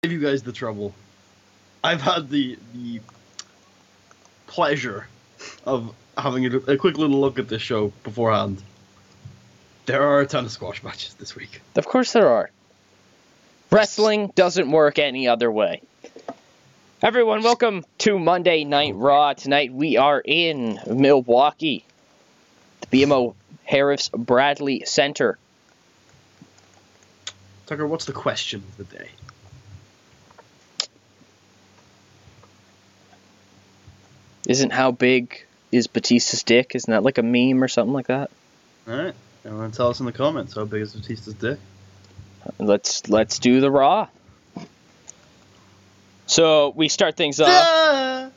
Save you guys the trouble. I've had the pleasure of having a quick little look at this show beforehand. There are a ton of squash matches this week. Of course there are. Wrestling doesn't work any other way. Everyone, welcome to Monday Night Raw. Tonight we are in Milwaukee, the BMO Harris Bradley Center. Tucker, what's the question of the day? Isn't how big is Batista's dick? Isn't that like a meme or something like that? Alright, everyone tell us in the comments how big is Batista's dick. Let's do the Raw. So we start things off. Duh!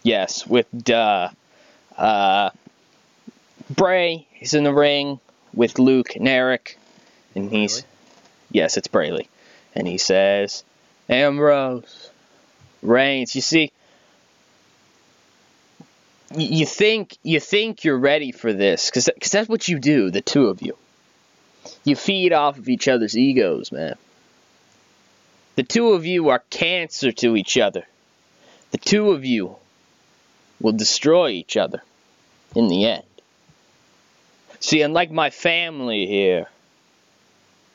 Yes, with Bray. He's in the ring with Luke and Eric, and he's Really? Yes, it's Brayley, and he says, Ambrose, Reigns. You see, you think you're ready for this, because that's what you do, the two of you. You feed off of each other's egos, man. The two of you are cancer to each other. The two of you will destroy each other in the end. See, unlike my family here,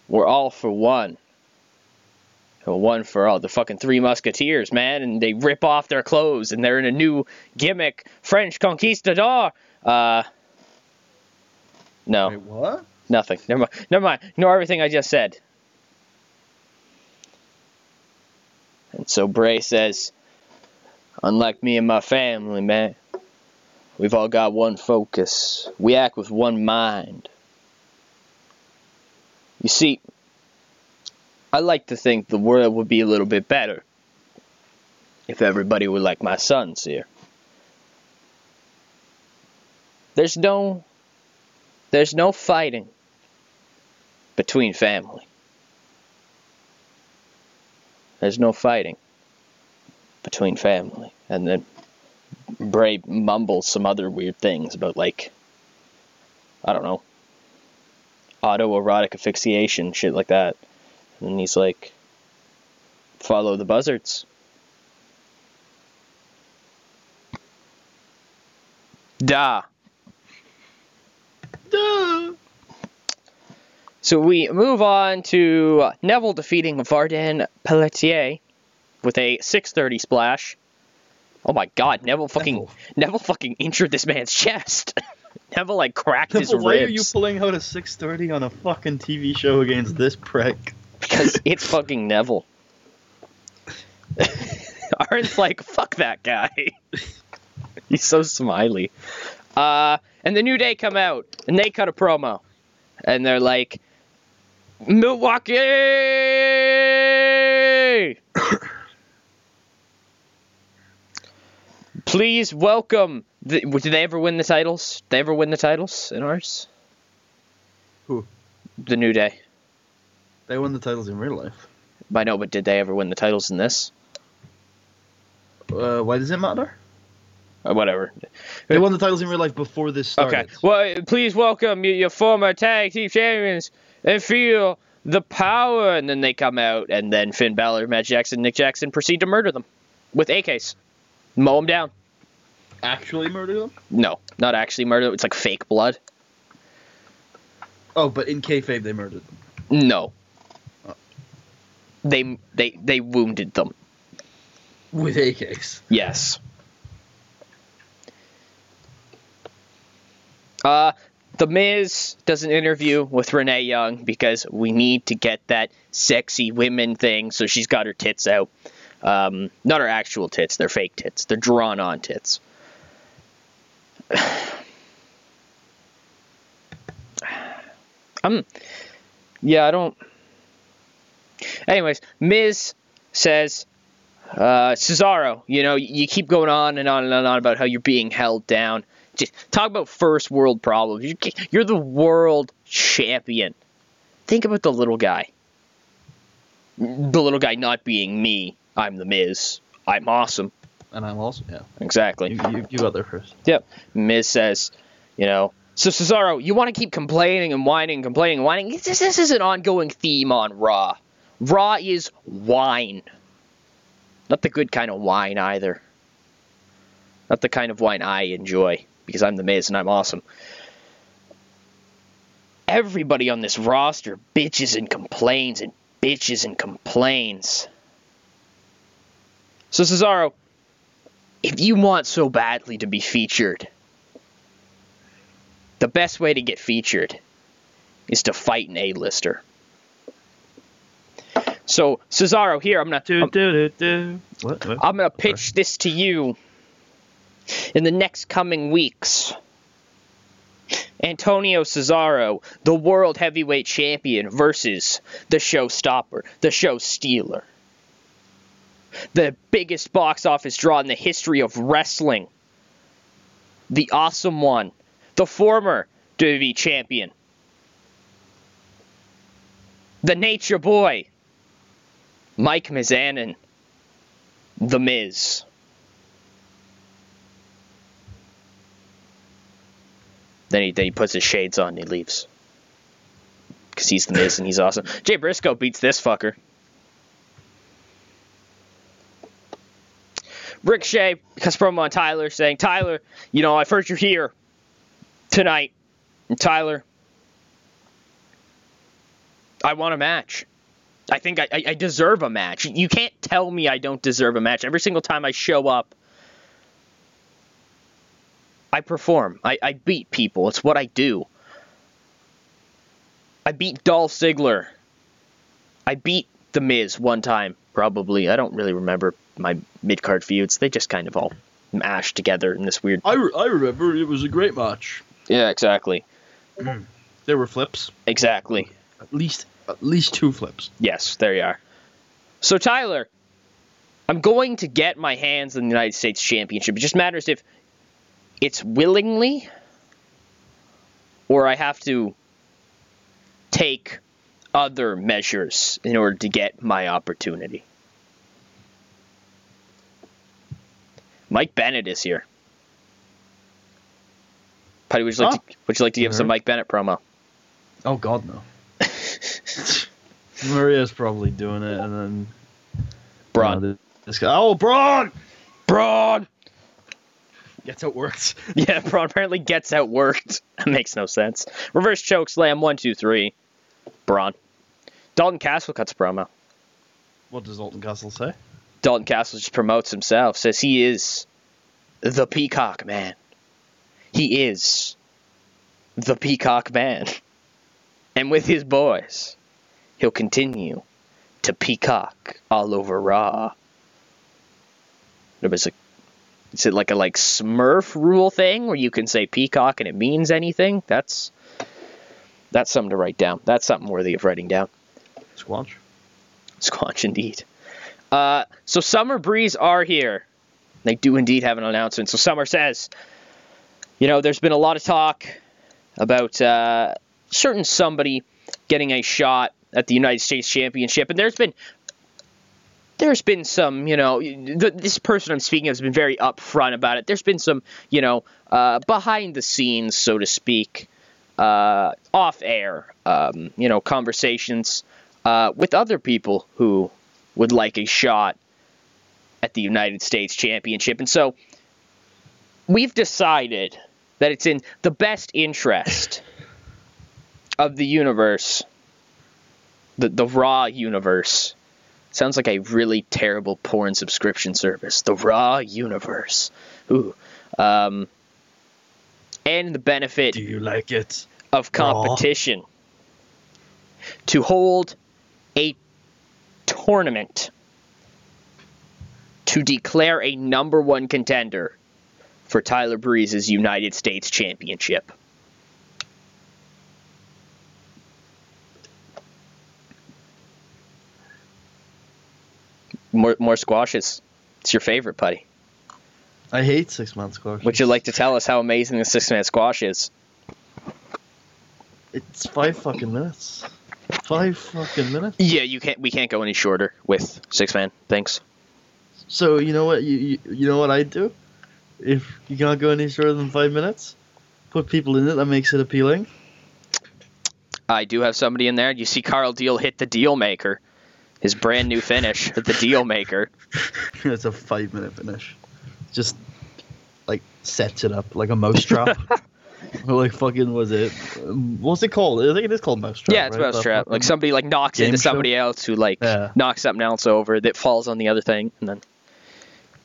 we're all for one. Or one for all. The fucking Three Musketeers, man. And they rip off their clothes and they're in a new gimmick. French conquistador. No. Wait, what? Nothing. Never mind. Ignore everything I just said. And so Bray says, unlike me and my family, man, we've all got one focus. We act with one mind. You see, I like to think the world would be a little bit better if everybody were like my sons here. There's no fighting between family. There's no fighting between family. And then Bray mumbles some other weird things about, like, I don't know, autoerotic asphyxiation, shit like that. And he's like, follow the buzzards. Duh. So we move on to Neville defeating Vardan Pelletier with a 630 splash. Oh my god, Neville fucking injured this man's chest. Neville like cracked his ribs. Why are you pulling out a 630 on a fucking TV show against this prick? Because it's fucking Neville. Arn's like, fuck that guy. He's so smiley. And the New Day come out, and they cut a promo. And they're like, Milwaukee! Please welcome... Did they ever win the titles? Did they ever win the titles in ours? Who? The New Day. They won the titles in real life. I know, but did they ever win the titles in this? Why does it matter? Whatever. They won the titles in real life before this started. Okay. Well, please welcome your former tag team champions and feel the power. And then they come out, and then Finn Balor, Matt Jackson, Nick Jackson proceed to murder them with AKs. Mow them down. Actually murder them? No, not actually murder them. It's like fake blood. Oh, but in kayfabe they murdered them. No. Oh. They wounded them. With AKs? Yes. The Miz does an interview with Renee Young because we need to get that sexy women thing, so she's got her tits out. Not her actual tits, they're fake tits. They're drawn-on tits. Yeah, I don't... Anyways, Miz says, Cesaro, you know, you keep going on and on and on about how you're being held down. Just talk about first world problems. You're the world champion. Think about the little guy. The little guy not being me. I'm the Miz. I'm awesome. And I'm also, yeah. Exactly. You got there first. Yep. Miz says, you know, so Cesaro, you want to keep complaining and whining. This is an ongoing theme on Raw. Raw is whine. Not the good kind of wine either. Not the kind of wine I enjoy, because I'm the Miz and I'm awesome. Everybody on this roster bitches and complains and bitches and complains. So Cesaro, if you want so badly to be featured, the best way to get featured is to fight an A-lister. So Cesaro, here I'm gonna pitch this to you in the next coming weeks. Antonio Cesaro, the World Heavyweight Champion, versus the Showstopper, the Show Stealer. The biggest box office draw in the history of wrestling. The Awesome One, the former WWE Champion. The Nature Boy, Mike Mizanin, The Miz. Then he puts his shades on and he leaves. Because he's The Miz and he's awesome. Jay Briscoe beats this fucker. Ricochet cuts promo on Tyler saying, Tyler, I've heard you're here tonight. And Tyler, I want a match. I think I deserve a match. You can't tell me I don't deserve a match. Every single time I show up, I perform. I beat people. It's what I do. I beat Dolph Ziggler. I beat The Miz one time, probably. I don't really remember my mid-card feuds. They just kind of all mashed together in this weird... I remember. It was a great match. Yeah, exactly. There were flips. Exactly. At least 2 flips. Yes, there you are. So, Tyler, I'm going to get my hands on the United States Championship. It just matters if it's willingly or I have to take other measures in order to get my opportunity. Mike Bennett is here. Putty, would you like to give us a Mike Bennett promo? Oh, God, no. Maria's probably doing it, and then... Braun. This guy... Oh, Braun! Braun! Gets outworked. Yeah, Braun apparently gets outworked. That makes no sense. Reverse choke slam, 1, 2, 3. Braun. Dalton Castle cuts a promo. What does Dalton Castle say? Dalton Castle just promotes himself, says he is the Peacock Man. He is the Peacock Man. And with his boys, he'll continue to peacock all over Raw. Is it like a Smurf rule thing where you can say peacock and it means anything? That's something to write down. That's something worthy of writing down. Squanch. Squanch indeed. So Summer Breeze are here. They do indeed have an announcement. So Summer says, there's been a lot of talk about certain somebody getting a shot at the United States Championship, and there's been some, this person I'm speaking of has been very upfront about it. There's been some, behind the scenes, so to speak, off air, conversations with other people who would like a shot at the United States Championship. And so we've decided that it's in the best interest of the universe, the Raw universe. Sounds like a really terrible porn subscription service. The Raw universe. Ooh. And the benefit Do you like it? Of competition Raw? To hold a tournament to declare a number 1 contender for Tyler Breeze's United States Championship. More squashes. It's your favorite, Putty. I hate 6-man squashes. Would you like to tell us how amazing the 6-man squash is? It's 5 fucking minutes. 5 fucking minutes? Yeah, we can't go any shorter with 6-man. Thanks. So, you know what you know what I'd do? If you can't go any shorter than 5 minutes, put people in it, that makes it appealing. I do have somebody in there. You see Carl Deal hit the deal maker. His brand new finish, the Deal Maker. It's a 5-minute finish. Just like sets it up like a mousetrap. Like fucking was it? What's it called? I think it is called mousetrap. Yeah, it's right? mousetrap. Like somebody like knocks into somebody else who like knocks something else over that falls on the other thing, and then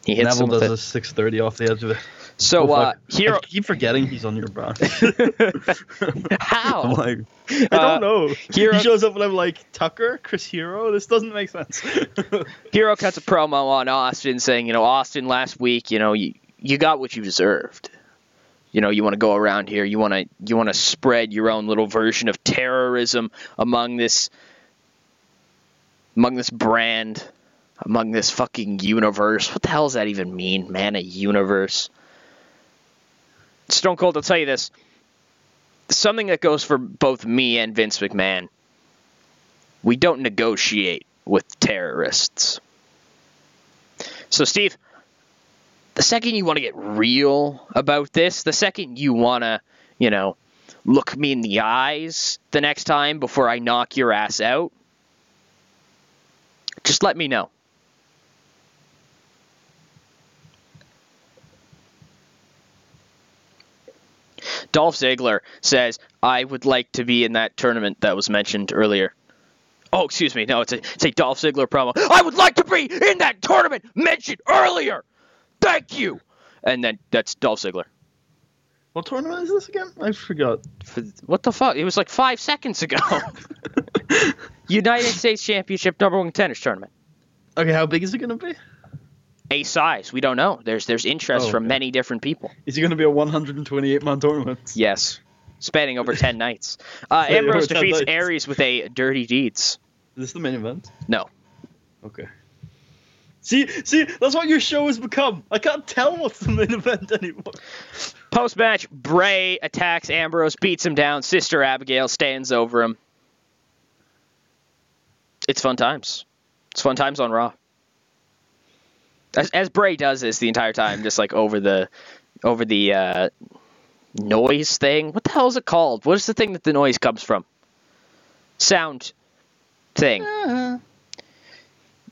he hits Neville them with does a 630 off the edge of it. So Hero, I keep forgetting he's on your brand. How? I'm like, I don't know. Hero, he shows up and I'm like, Tucker, Chris Hero. This doesn't make sense. Hero cuts a promo on Austin saying, you know, Austin, last week, you know, you got what you deserved. You know, you want to go around here. You want to spread your own little version of terrorism among this brand, among this fucking universe. What the hell does that even mean, man? A universe. Stone Cold, I'll tell you this. Something that goes for both me and Vince McMahon. We don't negotiate with terrorists. So, Steve, the second you want to get real about this, the second you want to, you know, look me in the eyes the next time before I knock your ass out, just let me know. Dolph Ziggler says, I would like to be in that tournament that was mentioned earlier. Oh, excuse me. No, it's a Dolph Ziggler promo. I would like to be in that tournament mentioned earlier. Thank you. And then that's Dolph Ziggler. What tournament is this again? I forgot. What the fuck? It was like 5 seconds ago. United States Championship #1 tennis tournament. Okay, how big is it going to be? A size. We don't know. There's interest from many different people. Is it going to be a 128-man tournament? Yes. Spanning over 10 nights. Ambrose defeats Aries with a Dirty Deeds. Is this the main event? No. Okay. See, that's what your show has become. I can't tell what's the main event anymore. Post-match, Bray attacks Ambrose, beats him down. Sister Abigail stands over him. It's fun times. It's fun times on Raw. As Bray does this the entire time, just like over the noise thing. What the hell is it called? What is the thing that the noise comes from? Sound thing.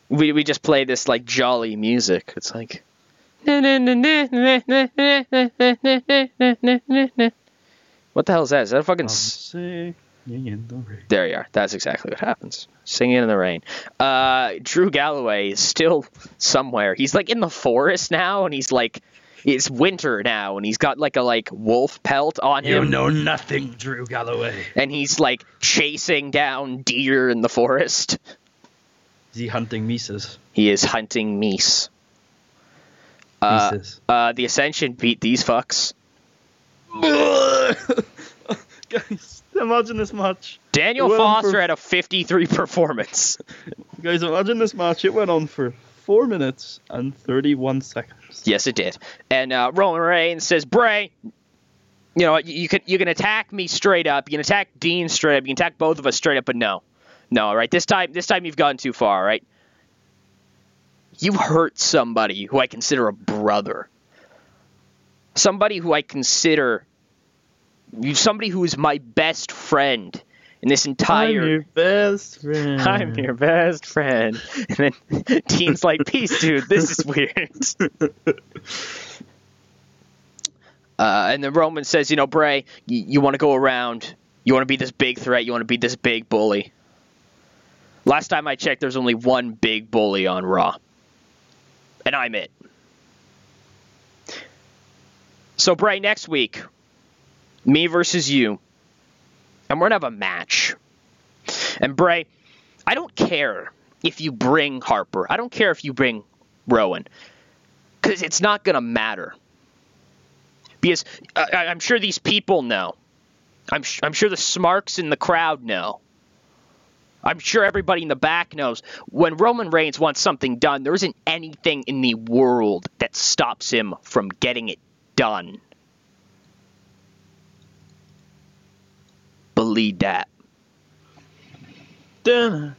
We just play this like jolly music. It's like what the hell is that? Is that a fucking singing in the rain. There you are. That's exactly what happens. Singing in the rain. Drew Galloway is still somewhere. He's like in the forest now, and he's like, it's winter now, and he's got like a wolf pelt on him. You know nothing, Drew Galloway. And he's like chasing down deer in the forest. Is he hunting Mises? He is hunting Mies. The Ascension beat these fucks. Guys, imagine this match. Daniel Foster had a 53 performance. Guys, imagine this match. It went on for 4 minutes and 31 seconds. Yes, it did. And Roman Reigns says, Bray, you know, you can attack me straight up. You can attack Dean straight up. You can attack both of us straight up, but no. No, right? This time you've gone too far, right? You hurt somebody who I consider a brother. Somebody who I consider... Somebody who is my best friend in this entire... I'm your best friend. I'm your best friend. And then Dean's like, peace, dude. This is weird. And then Roman says, you know, Bray, you want to go around. You want to be this big threat. You want to be this big bully. Last time I checked, there's only one big bully on Raw. And I'm it. So, Bray, next week... me versus you. And we're going to have a match. And Bray, I don't care if you bring Harper. I don't care if you bring Rowan. Because it's not going to matter. Because I'm sure these people know. I'm sure the smarks in the crowd know. I'm sure everybody in the back knows. When Roman Reigns wants something done, there isn't anything in the world that stops him from getting it done. Believe that. Dun,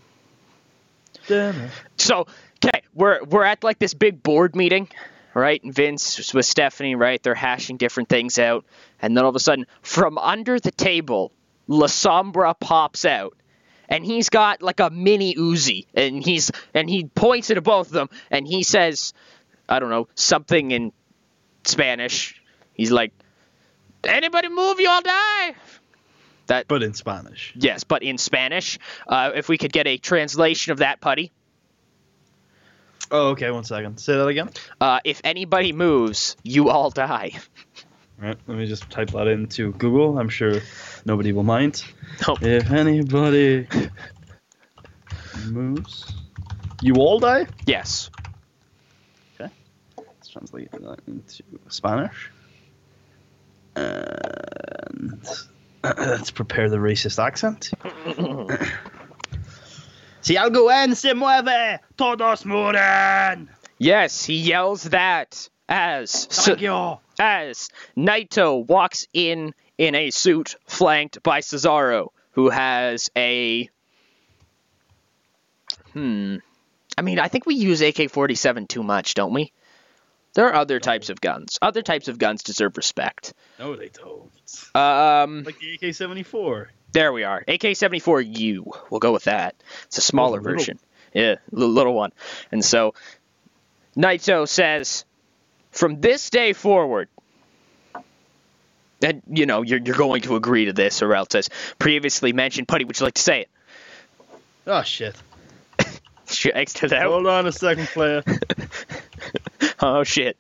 So, okay, we're at like this big board meeting, right? And Vince with Stephanie, right? They're hashing different things out, and then all of a sudden, from under the table, La Sombra pops out, and he's got like a mini Uzi, and he points it at both of them, and he says, I don't know, something in Spanish. He's like, "Anybody move, you all die." But in Spanish. Yes, but in Spanish. If we could get a translation of that, Putty. Oh, okay. 1 second. Say that again. If anybody moves, you all die. All right. Let me just type that into Google. I'm sure nobody will mind. Nope. If anybody moves, you all die? Yes. Okay. Let's translate that into Spanish. And let's prepare the racist accent. Si alguien se mueve, todos mueren. Yes, he yells that as Thank you. as Naito walks in a suit flanked by Cesaro, who has a I mean, I think we use AK-47 too much, don't we? There are other types of guns. Other types of guns deserve respect. No, they don't. Like the AK-74. There we are. AK-74U. We'll go with that. It's a smaller version. Yeah, little one. And so Naito says, from this day forward, and you know, you're going to agree to this, or else as previously mentioned. Putty, would you like to say it? Oh, shit. Should I exit that? Hold on a second, player. Oh, shit.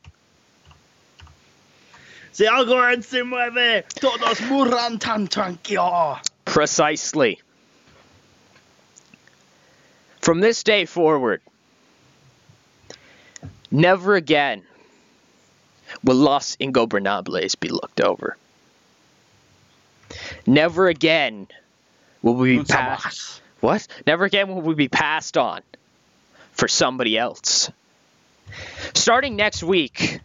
Si alguien se mueve, todos muran tan tranquilo. Precisely. From this day forward, never again will Los Ingobernables be looked over. Never again will we be passed. What? Never again will we be passed on for somebody else. Starting next week,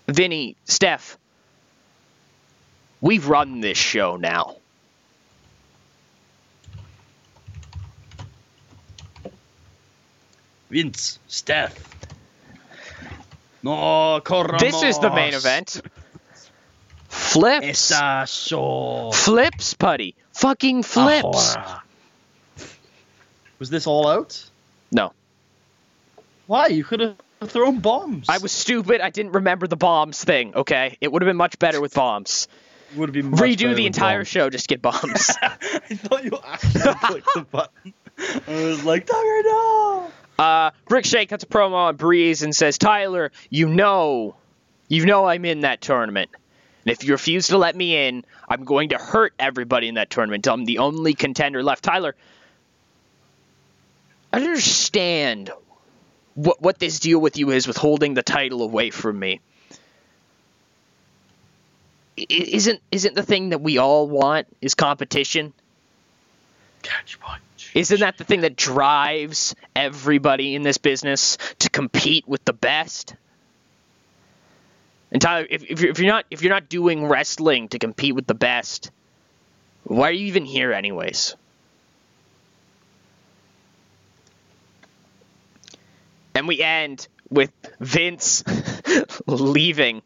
Vinny, Steph, we run this show now. Vince, Steph. No corramos. This is the main event. Flips. Esa show. Flips, Putty. Fucking flips. Ahora. Was this all out? No. Why? You could have thrown bombs. I was stupid. I didn't remember the bombs thing, okay? It would have been much better with bombs. Would have been much Redo better the with entire bombs. show, just get bombs. I thought you actually clicked the button. I was like, Tucker, no! Ricochet cuts a promo on Breeze and says, Tyler, you know I'm in that tournament. And if you refuse to let me in, I'm going to hurt everybody in that tournament. I'm the only contender left. Tyler, I don't understand what this deal with you is with holding the title away from me. Isn't the thing that we all want is competition? Catch punch. Isn't that the thing that drives everybody in this business to compete with the best? And Tyler, if you're not doing wrestling to compete with the best, why are you even here anyways? And we end with Vince leaving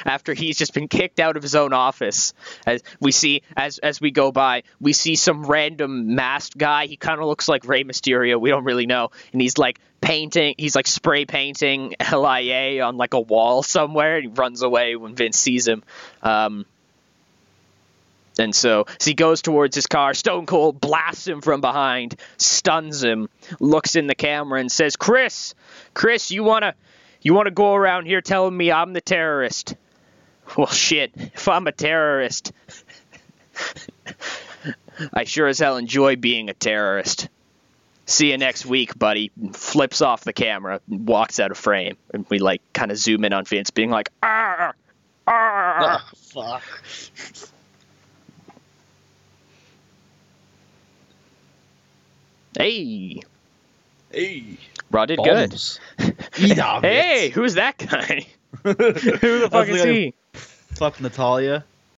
after he's just been kicked out of his own office. As we see, as we go by, we see some random masked guy. He kind of looks like Rey Mysterio. We don't really know. And he's like painting. He's like spray painting LIA on like a wall somewhere. And he runs away when Vince sees him. And so as he goes towards his car, Stone Cold blasts him from behind, stuns him, looks in the camera and says, Chris, you wanna go around here telling me I'm the terrorist? Well, shit, if I'm a terrorist, I sure as hell enjoy being a terrorist. See you next week, buddy. Flips off the camera and walks out of frame. And we like kind of zoom in on Vince being like, "Arr! Arr!" Oh, fuck. Hey. Raw did good. Hey, who's that guy? Who the fuck is he? Fuck Natalia.